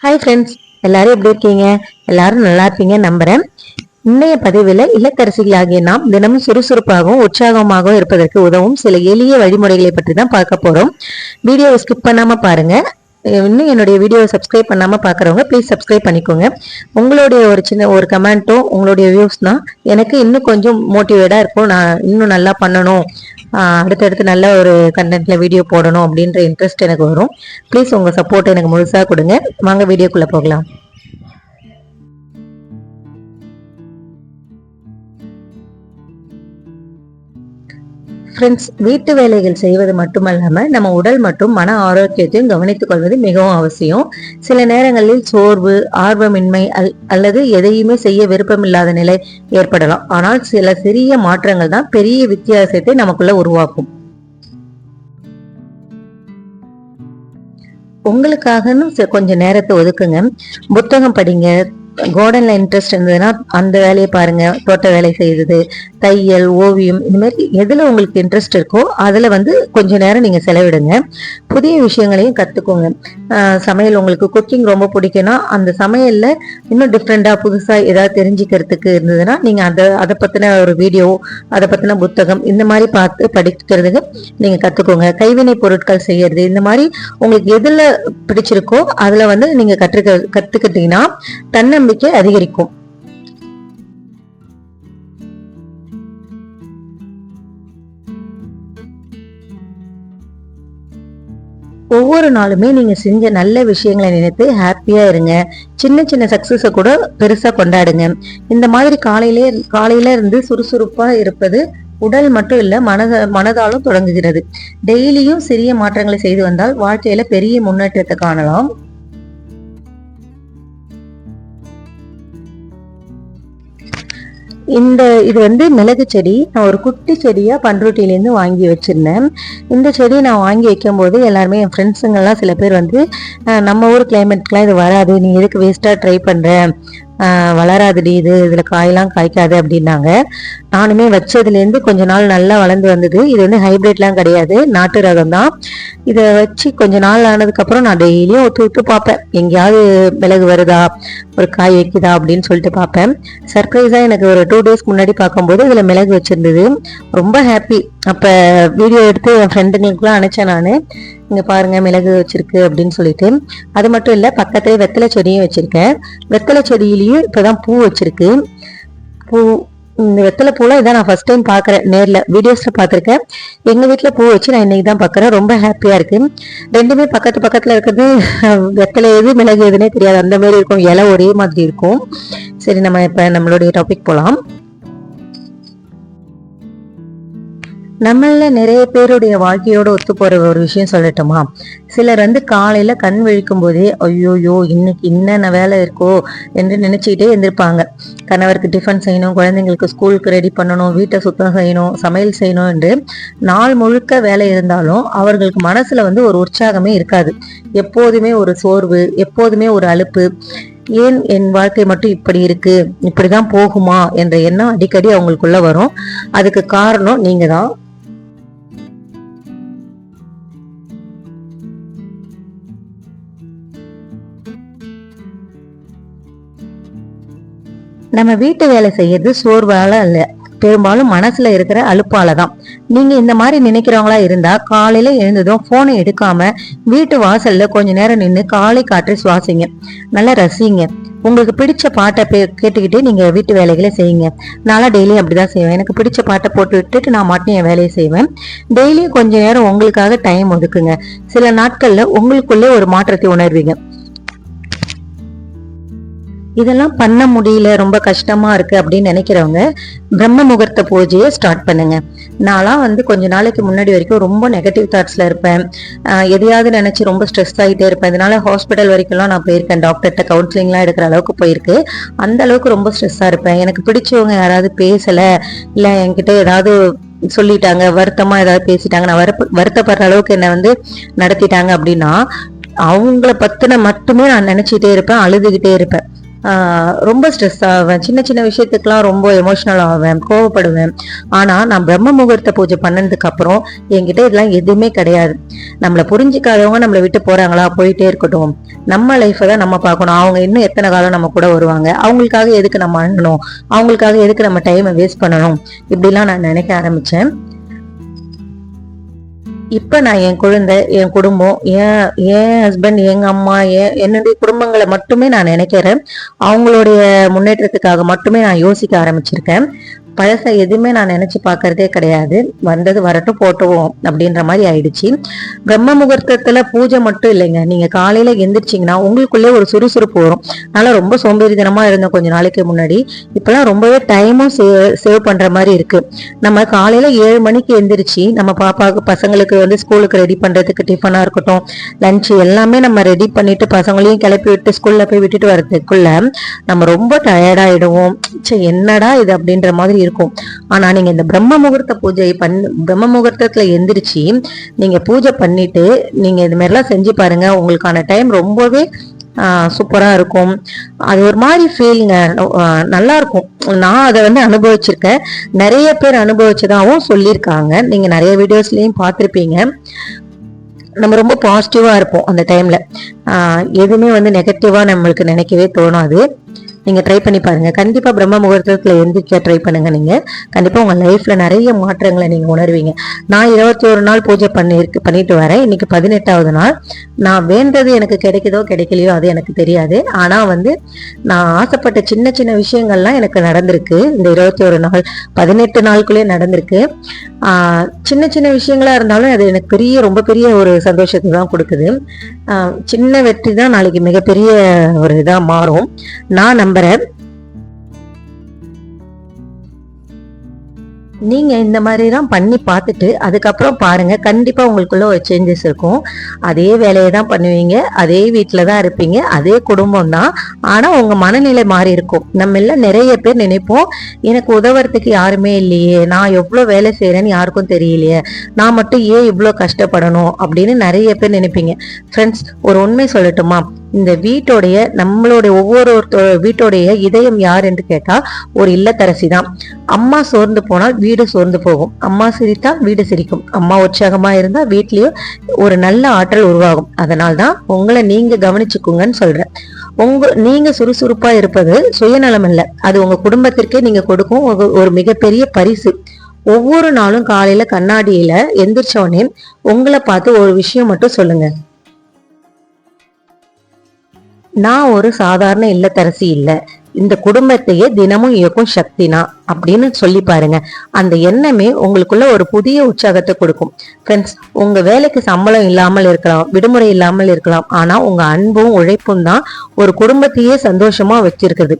Hi friends, எல்லாரும் எப்படி இருக்கீங்க? எல்லாரும் நல்லா இருப்பீங்க நம்புறேன். இன்றைய பதிவில் இல்லத்தரசிகளாகிய நாம் தினமும் சுறுசுறுப்பாகவும் உற்சாகமாகவும் இருப்பதற்கு உதவும் சில எளிய வழிமுறைகளை பற்றி தான் பார்க்க போறோம். வீடியோவை ஸ்கிப் பண்ணாம பாருங்க. இன்னும் என்னுடைய வீடியோவை சப்ஸ்கிரைப் பண்ணாம பாக்குறவங்க ப்ளீஸ் சப்ஸ்கிரைப் பண்ணிக்கோங்க. உங்களுடைய ஒரு சின்ன ஒரு கமெண்ட்டும் உங்களுடைய வியூஸ்னா எனக்கு இன்னும் கொஞ்சம் மோட்டிவேட்டா இருக்கும். நான் இன்னும் நல்லா பண்ணணும், அடுத்தடுத்து நல்ல ஒரு கண்டென்ட்ல வீடியோ போடணும் அப்படின்ற இன்ட்ரெஸ்ட் எனக்கு வரும். ப்ளீஸ் உங்க சப்போர்ட் எனக்கு முழுசா கொடுங்க. வாங்க வீடியோக்குள்ள போகலாம். ஃப்ரெண்ட்ஸ், வீட்டு வேலைகள் செய்வது மட்டுமல்லாம நம்ம உடல் மற்றும் மன ஆரோக்கியத்தையும் கவனித்துக் கொள்வது மிகவும் அவசியம். சில நேரங்களில் சோர்வு, ஆர்வமின்மை அல்லது எதையுமே செய்ய விருப்பமில்லாத நிலை ஏற்படலாம். ஆனால் சில சிறிய மாற்றங்கள் தான் பெரிய வித்தியாசத்தை நமக்குள்ள உருவாக்கும். உங்களுக்காக கொஞ்சம் நேரத்தை ஒதுக்குங்க. புத்தகம் படிங்க, கார்டன்ல இன்ட்ரெஸ்ட் இருந்ததுன்னா அந்த வேலையை பாருங்க. தோட்ட வேலை செய்யுது, தையல், ஓவியம், இந்த மாதிரி எதுல உங்களுக்கு இன்ட்ரெஸ்ட் இருக்கோ அதுல கொஞ்ச நேரம் நீங்க செலவிடுங்க. புதிய விஷயங்களையும் கத்துக்கோங்க. சமையல், உங்களுக்கு குக்கிங் ரொம்ப பிடிக்கும்னா அந்த சமையல்ல இன்னும் டிஃப்ரெண்டா புதுசா ஏதாவது தெரிஞ்சுக்கிறதுக்கு இருந்ததுன்னா நீங்க அதை பத்தின ஒரு வீடியோ, அதை பத்தின புத்தகம் இந்த மாதிரி பார்த்து படிக்கிறதுக்கு நீங்க கத்துக்கோங்க. கைவினை பொருட்கள் செய்யறது, இந்த மாதிரி உங்களுக்கு எதுல பிடிச்சிருக்கோ அதுல நீங்க கத்துக்கிட்டீங்கன்னா தன்னம்பிக்கை அதிகரிக்கும். ஒவ்வொரு நாளுமே நீங்க செஞ்ச நல்ல விஷயங்களை நினைத்து ஹாப்பியா இருங்க. சின்ன சின்ன சக்சஸ கூட பெருசா கொண்டாடுங்க. இந்த மாதிரி காலையில இருந்து சுறுசுறுப்பா இருப்பது உடல் மட்டும் இல்ல, மனதாலும் தொடங்குகிறது. டெய்லியும் சிறிய மாற்றங்களை செய்து வந்தால் வாழ்க்கையில பெரிய முன்னேற்றத்தை காணலாம். இது மிளகு செடி. நான் ஒரு குட்டி செடியா பண்ருட்டியிலேருந்து வாங்கி வச்சிருந்தேன். இந்த செடி நான் வாங்கி வைக்கும் போது எல்லாருமே என் ஃப்ரெண்ட்ஸுங்கெல்லாம் சில பேர் நம்ம ஊர் கிளைமேட்க்குலாம் இது வராது, நீ எதுக்கு வேஸ்டா ட்ரை பண்ற, வளராதுடி, இதுல காயெல்லாம் காய்க்காது அப்படின்னாங்க. நானுமே வச்சதுலேருந்து கொஞ்ச நாள் நல்லா வளர்ந்து வந்தது. இது ஹைபிரிட்லாம் கிடையாது, நாட்டு ரகம் தான். இதை வச்சு கொஞ்ச நாள் ஆனதுக்கு அப்புறம் நான் டெய்லியும் ஒத்து பார்ப்பேன், எங்கேயாவது மிளகு வருதா, ஒரு காய் வைக்குதா அப்படின்னு சொல்லிட்டு பார்ப்பேன். சர்ப்ரைஸா எனக்கு ஒரு 2 டேஸ்க்கு முன்னாடி பார்க்கும்போது இதுல மிளகு வச்சிருந்தது. ரொம்ப ஹாப்பி. அப்ப வீடியோ எடுத்து என் ஃப்ரெண்டுங்களுக்குலாம் அனுப்பிச்சேன் நான், இங்க பாருங்க மிளகு வச்சிருக்கு அப்படின்னு சொல்லிட்டு. அது மட்டும் இல்ல, பக்கத்துல வெத்தலை செடியும் வச்சிருக்கேன். வெத்தலை செடியிலயும் இப்பதான் பூ வச்சிருக்கு. இந்த வெத்தலை பூலாம் இதான் நான் ஃபர்ஸ்ட் டைம் பாக்குறேன் நேர்ல. வீடியோஸ்ல பாத்திருக்கேன், எங்க வீட்டுல பூ வச்சு நான் இன்னைக்கு தான் பாக்குறேன். ரொம்ப ஹாப்பியா இருக்கு. ரெண்டுமே பக்கத்துல இருக்கிறது. வெத்தலை எது மிளகு எதுனே தெரியாது, அந்த மாதிரி இருக்கும். இலை ஒரே மாதிரி இருக்கும். சரி, நம்ம இப்ப நம்மளுடைய டாபிக் போலாம். நம்மள நிறைய பேருடைய வாழ்க்கையோட ஒத்து போற ஒரு விஷயம் சொல்லட்டுமா? சிலர் காலையில கண் விழிக்கும் போதே ஐயோயோ இன்னைக்கு என்னென்ன வேலை இருக்கோ என்று நினைச்சுக்கிட்டே இருந்திருப்பாங்க. கணவருக்கு டிஃபன் செய்யணும், குழந்தைங்களுக்கு ஸ்கூலுக்கு ரெடி பண்ணணும், வீட்டை சுத்தம் செய்யணும், சமையல் செய்யணும் என்று நாள் முழுக்க வேலை இருந்தாலும் அவர்களுக்கு மனசுல ஒரு உற்சாகமே இருக்காது. எப்போதுமே ஒரு சோர்வு, எப்போதுமே ஒரு அலுப்பு. ஏன் என் வாழ்க்கை மட்டும் இப்படி இருக்கு, இப்படிதான் போகுமா என்ற எண்ணம் அடிக்கடி அவங்களுக்குள்ள வரும். அதுக்கு காரணம் நீங்க தான். நம்ம வீட்டு வேலை செய்யறது சோர்வால அல்ல, பெரும்பாலும் மனசுல இருக்கிற அலுப்பாலதான். நீங்க இந்த மாதிரி நினைக்கிறவங்களா இருந்தா காலையில எழுந்ததும் போனை எடுக்காம வீட்டு வாசல்ல கொஞ்ச நேரம் நின்று காலை காற்றை சுவாசிங்க, நல்லா ரசிங்க. உங்களுக்கு பிடிச்ச பாட்டை கேட்டுக்கிட்டே நீங்க வீட்டு வேலைகளை செய்யுங்க. நான்லாம் டெய்லியும் அப்படிதான் செய்வேன். எனக்கு பிடிச்ச பாட்டை போட்டு விட்டுட்டு நான் மட்டும் என் வேலையை செய்வேன். டெய்லியும் கொஞ்ச நேரம் உங்களுக்காக டைம் ஒதுக்குங்க. சில நாட்கள்ல உங்களுக்குள்ளே ஒரு மாற்றத்தை உணர்வீங்க. இதெல்லாம் பண்ண முடியல, ரொம்ப கஷ்டமா இருக்கு அப்படின்னு நினைக்கிறவங்க பிரம்ம முகூர்த்த பூஜையை ஸ்டார்ட் பண்ணுங்க. நான்லாம் கொஞ்ச நாளைக்கு முன்னாடி வரைக்கும் ரொம்ப நெகட்டிவ் தாட்ஸ்ல இருப்பேன். எதையாவது நினைச்சு ரொம்ப ஸ்ட்ரெஸ் ஆகிட்டே இருப்பேன். இதனால ஹாஸ்பிட்டல் வரைக்கும்லாம் நான் போயிருக்கேன். டாக்டர்கிட்ட கவுன்சிலிங்லாம் எடுக்கிற அளவுக்கு போயிருக்கு. அந்த அளவுக்கு ரொம்ப ஸ்ட்ரெஸ்ஸா இருப்பேன். எனக்கு பிடிச்சவங்க யாராவது பேசல, இல்ல என்கிட்ட ஏதாவது சொல்லிட்டாங்க, வருத்தமா ஏதாவது பேசிட்டாங்க, நான் வருத்தப்படுற அளவுக்கு என்ன நடத்திட்டாங்க அப்படின்னா அவங்கள பத்தின மட்டுமே நான் நினைச்சிட்டே இருப்பேன், அழுதுகிட்டே இருப்பேன். ரொம்ப ஸ்ட்ரெஸ் ஆவேன், சின்ன சின்ன விஷயத்துக்கெல்லாம் ரொம்ப எமோஷனல் ஆவேன், கோவப்படுவேன். ஆனா நான் பிரம்ம முகூர்த்த பூஜை பண்ணதுக்கு அப்புறம் என்கிட்ட இதெல்லாம் எதுவுமே கிடையாது. நம்மளை புரிஞ்சுக்காதவங்க நம்மளை விட்டு போறாங்களா, போயிட்டே இருக்கட்டும், நம்ம லைஃப்பை தான் நம்ம பார்க்கணும். அவங்க இன்னும் எத்தனை காலம் நம்ம கூட வருவாங்க, அவங்களுக்காக எதுக்கு நம்ம அழணும், அவங்களுக்காக எதுக்கு நம்ம டைமை வேஸ்ட் பண்ணணும், இப்படிலாம் நான் நினைக்க ஆரம்பிச்சேன். இப்ப நான் என் குழந்தை, என் குடும்பம், என் ஹஸ்பண்ட், எங்க அம்மா, என்னுடைய குடும்பங்களை மட்டுமே நான் நினைக்கிறேன். அவங்களுடைய முன்னேற்றத்துக்காக மட்டுமே நான் யோசிக்க ஆரம்பிச்சிருக்கேன். பழச எதுவுமே நான் நினைச்சு பாக்குறதே கிடையாது. வந்தது வரட்டும் போட்டுவோம் அப்படின்ற மாதிரி ஆயிடுச்சு. பிரம்ம முகூர்த்தத்துல பூஜை மட்டும் இல்லைங்க, நீங்க காலையில எந்திரிச்சிங்கன்னா உங்களுக்குள்ளே ஒரு சுறுசுறுப்பு வரும். அதனால ரொம்ப சோம்பேறித்தனமா இருந்தோம் கொஞ்ச நாளைக்கு முன்னாடி. இப்பெல்லாம் ரொம்பவே டைமும் சேவ் பண்ற மாதிரி இருக்கு. நம்ம காலையில 7 மணிக்கு எந்திரிச்சு நம்ம பாப்பாவுக்கு பசங்களுக்கு வந்து ஸ்கூலுக்கு ரெடி பண்றதுக்கு டிஃபனா இருக்கட்டும், லஞ்சு எல்லாமே நம்ம ரெடி பண்ணிட்டு பசங்களையும் கிளப்பி விட்டு ஸ்கூல்ல போய் விட்டுட்டு வர்றதுக்குள்ள நம்ம ரொம்ப டயர்டாயிடுவோம். என்னடா இது அப்படின்ற மாதிரி இருக்கும். ஆனா நீங்க இந்த பிரம்ம முகூர்த்த பூஜை பிரம்ம முகூர்த்தத்துல எந்திரிச்சு நீங்க பூஜை பண்ணிட்டு நீங்க இது மாதிரிலாம் செஞ்சு பாருங்க. உங்களுக்கான டைம் ரொம்பவே சூப்பரா இருக்கும். அது ஒரு மாதிரி ஃபீலிங்க, நல்லா இருக்கும். நான் அதை வந்து அனுபவிச்சிருக்கேன், நிறைய பேர் அனுபவிச்சதாகவும் சொல்லியிருக்காங்க. நீங்க நிறைய வீடியோஸ்லயும் பார்த்துருப்பீங்க. நம்ம ரொம்ப பாசிட்டிவா இருப்போம் அந்த டைம்ல. எதுவுமே வந்து நெகட்டிவா நம்மளுக்கு நினைக்கவே தோணாது. நீங்க ட்ரை பண்ணி பாருங்க. கண்டிப்பா பிரம்ம முகூர்த்தத்துல எந்திரிக்க ட்ரை பண்ணுங்க. நீங்க கண்டிப்பா உங்க லைஃப்ல நிறைய மாற்றங்களை நீங்க உணர்வீங்க. நான் 21 நாள் பூஜை பண்ணிட்டு வரேன். இன்னைக்கு 18வது நாள். நான் வேண்டது எனக்கு கிடைக்குதோ கிடைக்கலையோ அது எனக்கு தெரியாது. ஆனா வந்து நான் ஆசைப்பட்ட சின்ன சின்ன விஷயங்கள்லாம் எனக்கு நடந்திருக்கு. இந்த 21 நாள் 18 நாளுக்குள்ளே நடந்திருக்கு. சின்ன சின்ன விஷயங்களா இருந்தாலும் அது எனக்கு ரொம்ப பெரிய ஒரு சந்தோஷத்தை தான் கொடுக்குது. சின்ன வெற்றி தான் நாளைக்கு மிகப்பெரிய ஒரு இதா மாறும் நான் நம்புறேன். நீங்க இந்த மாதிரி தான் பண்ணி பார்த்துட்டு அதுக்கப்புறம் பாருங்க, கண்டிப்பா உங்களுக்குள்ள ஒரு சேஞ்சஸ் இருக்கும். அதே வேலையை தான் பண்ணுவீங்க, அதே வீட்டுல தான் இருப்பீங்க, அதே குடும்பம் தான். ஆனா உங்க மனநிலை மாறி இருக்கும். நம்ம எல்லாம் நிறைய பேர் நினைப்போம், எனக்கு உதவுறதுக்கு யாருமே இல்லையே, நான் எவ்வளவு வேலை செய்யறேன்னு யாருக்கும் தெரியலையே, நான் மட்டும் ஏன் இவ்வளவு கஷ்டப்படணும் அப்படின்னு நிறைய பேர் நினைப்பீங்க. ஃப்ரெண்ட்ஸ், ஒரு உண்மை சொல்லட்டுமா? இந்த வீட்டோடைய நம்மளுடைய ஒவ்வொரு வீட்டோடைய இதயம் யார் என்று கேட்டா ஒரு இல்லத்தரசி தான். அம்மா சோர்ந்து போனால் வீடு சோர்ந்து போகும், அம்மா சிரித்தால் வீடு சிரிக்கும், அம்மா உற்சாகமா இருந்தா வீட்லயும் ஒரு நல்ல ஆற்றல் உருவாகும். அதனால்தான் உங்களை நீங்க கவனிச்சுக்குங்கன்னு சொல்றேன். நீங்க சுறுசுறுப்பா இருப்பது சுயநலம் இல்ல, அது உங்க குடும்பத்திற்கே நீங்க கொடுக்கும் ஒரு மிகப்பெரிய பரிசு. ஒவ்வொரு நாளும் காலையில கண்ணாடியில எந்திரிச்ச உடனே உங்களை பார்த்து ஒரு விஷயம் மட்டும் சொல்லுங்க, நான் ஒரு சாதாரண இல்லத்தரசி இல்ல, இந்த குடும்பத்தையே தினமும் இயக்கும் சக்தினா அப்படின்னு சொல்லி பாருங்க. அந்த எண்ணமே உங்களுக்குள்ள ஒரு புதிய உற்சாகத்தை கொடுக்கும். ஃப்ரெண்ட்ஸ், உங்க வேலைக்கு சம்பளம் இல்லாமல் இருக்கலாம், விடுமுறை இல்லாமல் இருக்கலாம், ஆனா உங்க அன்பும் உழைப்பும் தான் ஒரு குடும்பத்தையே சந்தோஷமா வச்சிருக்குது.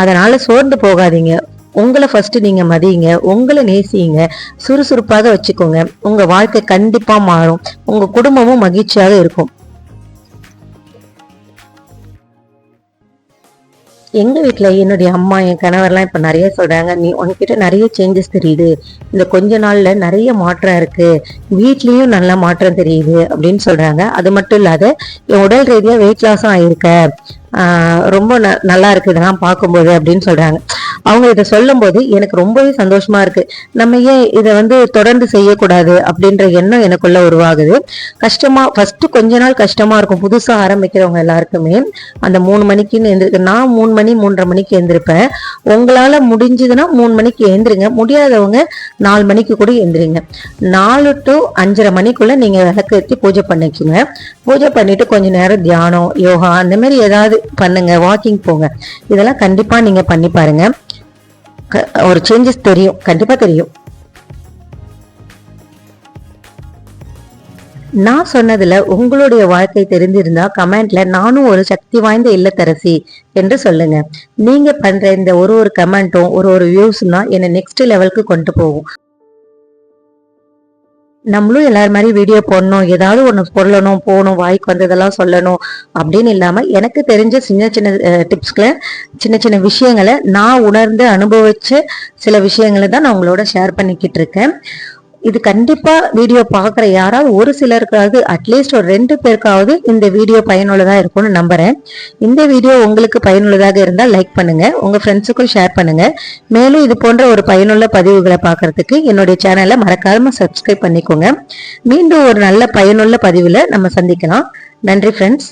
அதனால சோர்ந்து போகாதீங்க. உங்களை ஃபர்ஸ்ட் நீங்க மதியுங்க, உங்களை நேசிங்க, சுறுசுறுப்பாக வச்சுக்கோங்க. உங்க வாழ்க்கை கண்டிப்பா மாறும், உங்க குடும்பமும் மகிழ்ச்சியாக இருக்கும். எங்க வீட்டுல என்னுடைய அம்மா, என் கணவர்லாம் இப்ப நிறைய சொல்றாங்க, நீ உன்கிட்ட நிறைய சேஞ்சஸ் தெரியுது, இந்த கொஞ்ச நாள்ல நிறைய மாற்றம் இருக்கு, வீட்லயும் நல்ல மாற்றம் தெரியுது அப்படின்னு சொல்றாங்க. அது மட்டும் இல்லாத என் உடல் ரீதியா வெயிட் லாஸும் ஆயிருக்க, ரொம்ப நல்லா இருக்கு இதெல்லாம் பார்க்கும்போது அப்படின்னு சொல்றாங்க. அவங்க இதை சொல்லும் போது எனக்கு ரொம்பவே சந்தோஷமா இருக்கு. நம்ம ஏன் இதை வந்து தொடர்ந்து செய்யக்கூடாது அப்படின்ற எண்ணம் எனக்குள்ள உருவாகுது. கஷ்டமா ஃபர்ஸ்ட் கொஞ்ச நாள் கஷ்டமா இருக்கும் புதுசா ஆரம்பிக்கிறவங்க எல்லாருக்குமே. அந்த 3 மணிக்குன்னு எழுந்திருக்கு, நான் 3 மணி 3:30 மணிக்கு எழுந்திருப்பேன். உங்களால முடிஞ்சதுன்னா 3 மணிக்கு எழுந்திருங்க, முடியாதவங்க 4 மணிக்கு கூட எழுந்திரிங்க. 4 to 5:30 மணிக்குள்ள நீங்க விளக்கு ஏற்றி பூஜை பண்ணிக்குங்க. பூஜை பண்ணிட்டு கொஞ்ச நேரம் தியானம், யோகா அந்த மாதிரி ஏதாவது பண்ணுங்க, வாக்கிங் போங்க. இதெல்லாம் கண்டிப்பா நீங்க பண்ணி பாருங்க, ஒரு சேஞ்சஸ் தெரியும், கண்டிப்பா தெரியும். நான் சொன்னதுல உங்களுடைய வாழ்க்கை தெரிஞ்சிருந்தா கமெண்ட்ல நானும் ஒரு சக்தி வாய்ந்த இல்லத்தரசி என்று சொல்லுங்க. நீங்க பண்ற இந்த ஒரு கமெண்ட்டும் ஒரு வியூஸ்னா என்ன நெக்ஸ்ட் லெவலுக்கு கொண்டு போகும். நம்மளும் எல்லாரும் மாதிரி வீடியோ போடணும், ஏதாவது ஒண்ணு சொல்லணும், போகணும், வாய்க்கு வந்ததெல்லாம் சொல்லணும் அப்படின்னு இல்லாம எனக்கு தெரிஞ்ச சின்ன சின்ன டிப்ஸ்களை, சின்ன சின்ன விஷயங்களை, நான் உணர்ந்து அனுபவிச்ச சில விஷயங்களை தான் நான் உங்களோட ஷேர் பண்ணிக்கிட்டு இருக்கேன். இது கண்டிப்பா வீடியோ பாக்குற யாராவது ஒரு சிலருக்காவது அட்லீஸ்ட் ஒரு 2 பேருக்காவது இந்த வீடியோ பயனுள்ளதா இருக்கும்னு நம்புறேன். இந்த வீடியோ உங்களுக்கு பயனுள்ளதாக இருந்தால் லைக் பண்ணுங்க, உங்க ஃப்ரெண்ட்ஸுக்கும் ஷேர் பண்ணுங்க. மேலும் இது போன்ற ஒரு பயனுள்ள பதிவுகளை பார்க்கறதுக்கு என்னுடைய சேனலை மறக்காம சப்ஸ்கிரைப் பண்ணிக்கோங்க. மீண்டும் ஒரு நல்ல பயனுள்ள பதிவுல நம்ம சந்திக்கலாம். நன்றி ஃப்ரெண்ட்ஸ்.